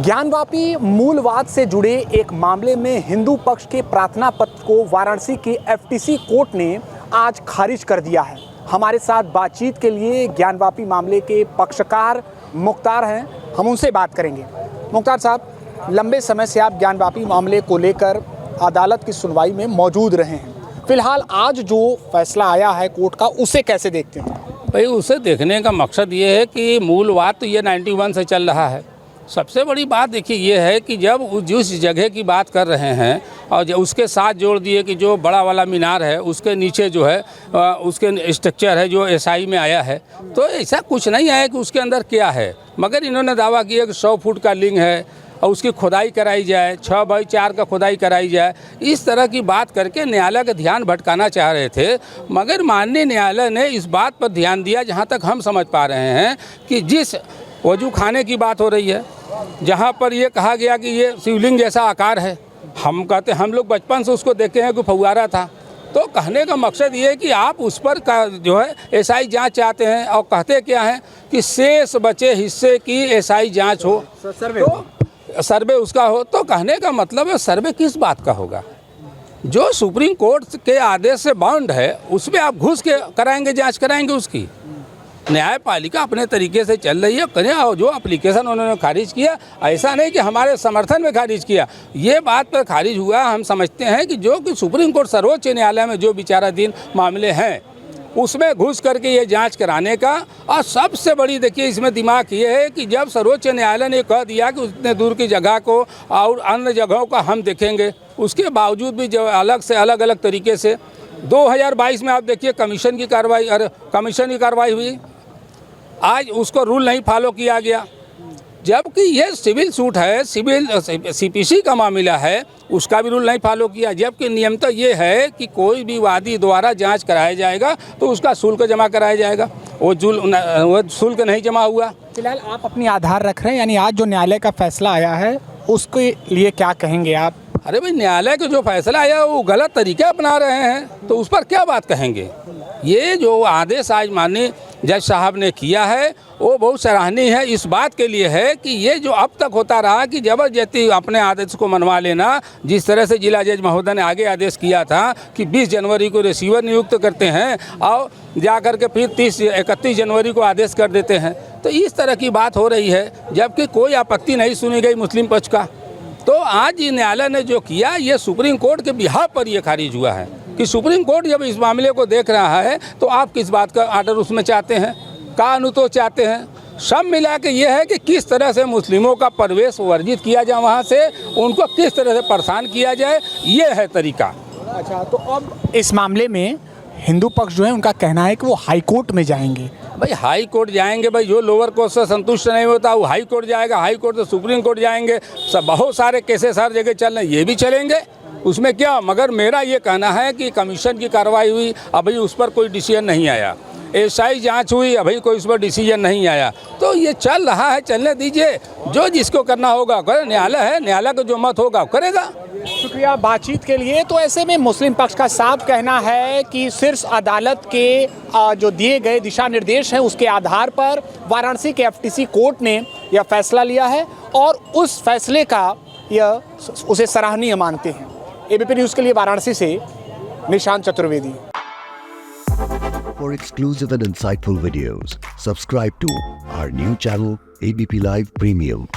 ज्ञानवापी मूलवाद से जुड़े एक मामले में हिंदू पक्ष के प्रार्थना पत्र को वाराणसी की एफटीसी कोर्ट ने आज खारिज कर दिया है। हमारे साथ बातचीत के लिए ज्ञानवापी मामले के पक्षकार मुख्तार हैं, हम उनसे बात करेंगे। मुख्तार साहब, लंबे समय से आप ज्ञानवापी मामले को लेकर अदालत की सुनवाई में मौजूद रहे हैं। फिलहाल आज जो फैसला आया है कोर्ट का, उसे कैसे देखते हैं? भाई, उसे देखने का मकसद ये है कि मूलवाद तो ये 91 से चल रहा है। सबसे बड़ी बात देखिए ये है कि जब जिस जगह की बात कर रहे हैं और जो उसके साथ जोड़ दिए कि जो बड़ा वाला मीनार है उसके नीचे जो है उसके स्ट्रक्चर है जो एसआई में आया है, तो ऐसा कुछ नहीं आया कि उसके अंदर क्या है। मगर इन्होंने दावा किया कि 100 फुट का लिंग है और उसकी खुदाई कराई जाए, 6x4 का खुदाई कराई जाए। इस तरह की बात करके न्यायालय का ध्यान भटकाना चाह रहे थे। मगर माननीय न्यायालय ने इस बात पर ध्यान दिया, जहाँ तक हम समझ पा रहे हैं, कि जिस वजू खाने की बात हो रही है, जहाँ पर ये कहा गया कि ये शिवलिंग जैसा आकार है, हम कहते हम लोग बचपन से उसको देखे हैं कि फव्वारा था। तो कहने का मकसद ये है कि आप उस पर का जो है एसआई जांच चाहते हैं और कहते क्या हैं कि शेष बचे हिस्से की एसआई जांच हो, तो सर्वे उसका हो। तो कहने का मतलब है सर्वे किस बात का होगा? जो सुप्रीम कोर्ट के आदेश से बाउंड है उसमें आप घुस के कराएंगे, जांच कराएंगे उसकी। न्यायपालिका अपने तरीके से चल रही है, करें। और जो एप्लीकेशन उन्होंने खारिज किया, ऐसा नहीं कि हमारे समर्थन में खारिज किया, ये बात पर खारिज हुआ। हम समझते हैं कि जो कि सुप्रीम कोर्ट सर्वोच्च न्यायालय में जो विचाराधीन मामले हैं उसमें घुस करके ये जांच कराने का। और सबसे बड़ी देखिए इसमें दिमाग ये है कि जब सर्वोच्च न्यायालय ने कह दिया कि उतने दूर की जगह को और अन्य जगहों का हम देखेंगे, उसके बावजूद भी जो अलग से अलग अलग तरीके से 2022 में आप देखिए कमीशन की कार्रवाई हुई, आज उसको रूल नहीं फॉलो किया गया। जबकि ये सिविल सूट है, सिविल सीपीसी का मामला है, उसका भी रूल नहीं फॉलो किया। जबकि नियम तो ये है कि कोई भी वादी द्वारा जांच कराया जाएगा तो उसका शुल्क जमा कराया जाएगा, वो शुल्क नहीं जमा हुआ। फिलहाल आप अपनी आधार रख रहे हैं, यानी आज जो न्यायालय का फैसला आया है उसके लिए क्या कहेंगे आप? अरे भाई, न्यायालय का जो फैसला आया वो गलत तरीके अपना रहे हैं, तो उस पर क्या बात कहेंगे? ये जो आदेश आज माननीय जज साहब ने किया है वो बहुत सराहनीय है। इस बात के लिए है कि ये जो अब तक होता रहा कि जबरदस्ती अपने आदेश को मनवा लेना, जिस तरह से जिला जज महोदय ने आगे आदेश किया था कि 20 जनवरी को रिसीवर नियुक्त करते हैं और जा कर के फिर 31 जनवरी को आदेश कर देते हैं, तो इस तरह की बात हो रही है। जबकि कोई आपत्ति नहीं सुनी गई मुस्लिम पक्ष का। तो आज न्यायालय ने जो किया, ये सुप्रीम कोर्ट के बिहाफ पर ये खारिज हुआ है कि सुप्रीम कोर्ट जब इस मामले को देख रहा है तो आप किस बात का आर्डर उसमें चाहते हैं, का अनुतोष चाहते हैं। सब मिला के ये है कि किस तरह से मुस्लिमों का प्रवेश वर्जित किया जाए, वहाँ से उनको किस तरह से परेशान किया जाए, ये है तरीका। अच्छा, तो अब इस मामले में हिंदू पक्ष जो है उनका कहना है कि वो हाई कोर्ट में जाएंगे। भाई, हाई कोर्ट जाएंगे, भाई जो लोअर कोर्ट से संतुष्ट नहीं होता वो हाई कोर्ट जाएगा, हाई कोर्ट से सुप्रीम कोर्ट जाएंगे। सब बहुत सारे केसेस हर जगह चल रहे हैं, ये भी चलेंगे, उसमें क्या। मगर मेरा ये कहना है कि कमीशन की कार्रवाई हुई, अभी उस पर कोई डिसीजन नहीं आया। एसआई जांच हुई, अभी कोई उस पर डिसीजन नहीं आया। तो ये चल रहा है, चलने दीजिए, जो जिसको करना होगा करे। न्यायालय है, न्यायालय का जो मत होगा करेगा। शुक्रिया बातचीत के लिए। तो ऐसे में मुस्लिम पक्ष का साफ कहना है कि शीर्ष अदालत के जो दिए गए दिशा निर्देश हैं उसके आधार पर वाराणसी के एफटीसी कोर्ट ने यह फैसला लिया है और उस फैसले का यह उसे सराहनीय मानते हैं। एबीपी न्यूज़ के लिए वाराणसी से Nishant Chaturvedi. For exclusive and insightful videos, subscribe to our new channel ABP Live Premium.